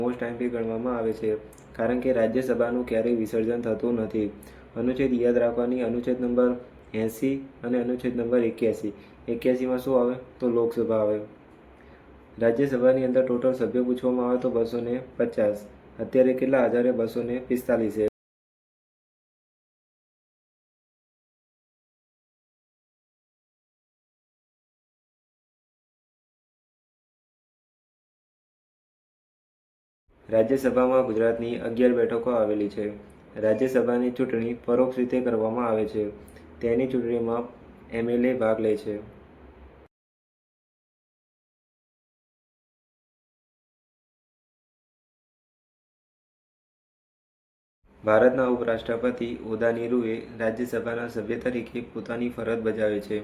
Most MP ગણવામાં આવે છે, કારણ કે રાજ્યસભાનું ક્યારેય વિસર્જન થતું નથી. અનુચ્છેદ યાદ રાખવાની: અનુચ્છેદ નંબર 80 અને અનુચ્છેદ નંબર 81. 81માં શું આવે? તો લોકસભા આવે. રાજ્યસભાની અંદર ટોટલ સભ્યો પૂછવામાં આવે તો 250. અત્યારે કેટલા? 1245 છે. રાજ્યસભામાં ગુજરાતની 11 બેઠકો આવેલી છે. રાજ્યસભાની ચૂંટણી પરોક્ષ રીતે કરવામાં આવે છે. તેની ચૂંટણીમાં એમએલએ ભાગ લે છે. ભારતના ઉપરાષ્ટ્રપતિ ઓદા નીરુએ રાજ્યસભાના સભ્ય તરીકે પોતાની ફરજ બજાવે છે.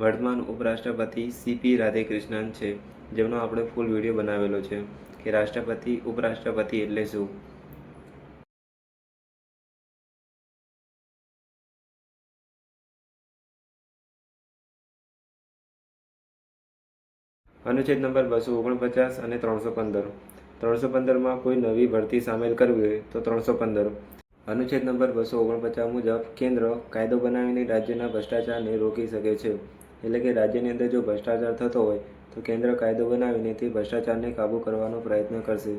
વર્તમાન ઉપરાષ્ટ્રપતિ સીપી રાધાકૃષ્ણન છે, જેમનો આપણે ફૂલ વિડીયો બનાવેલો છે કે રાષ્ટ્રપતિ ઉપરાષ્ટ્રપતિ એટલે શું. અનુચ્છેદ નંબર 249 અને 315. 315માં કોઈ નવી ભરતી સામેલ કરવી હોય તો 315. અનુચ્છેદ નંબર 249 મુજબ કેન્દ્ર કાયદો બનાવીને રાજ્યના ભ્રષ્ટાચારને રોકી શકે છે. એટલે કે રાજ્યની અંદર જો ભ્રષ્ટાચાર થતો હોય તો કેન્દ્ર કાયદો બનાવીને તે ભ્રષ્ટાચારને કાબૂ કરવાનો પ્રયત્ન કરશે.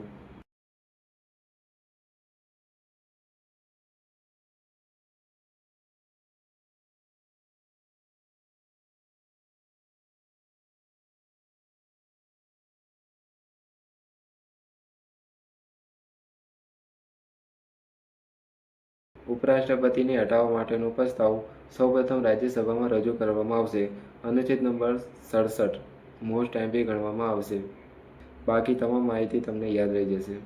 ઉપરાષ્ટ્રપતિને હટાવવા માટેનો પ્રસ્તાવ સૌપ્રથમ રાજ્યસભામાં રજૂ કરવામાં આવશે. અનુચ્છેદ નંબર 67 મોસ્ટ એમપી ગણવામાં આવશે. બાકી તમામ માહિતી તમને યાદ રહી જશે.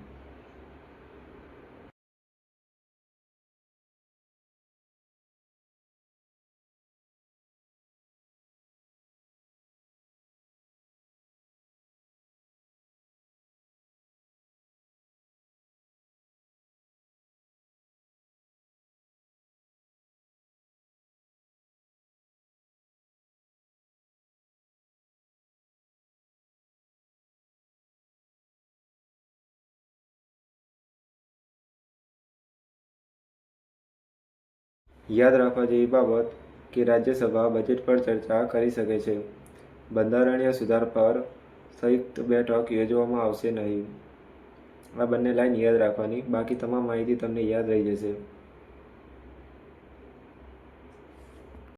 યાદ રાખવા જેવી બાબત કે રાજ્યસભા બજેટ પર ચર્ચા કરી શકે છે. બંધારણીય સુધાર પર સંયુક્ત બેઠક યોજવામાં આવશે નહીં. આ બંને લાઈન યાદ રાખવાની. બાકી તમામ માહિતી તમને યાદ રહી જશે.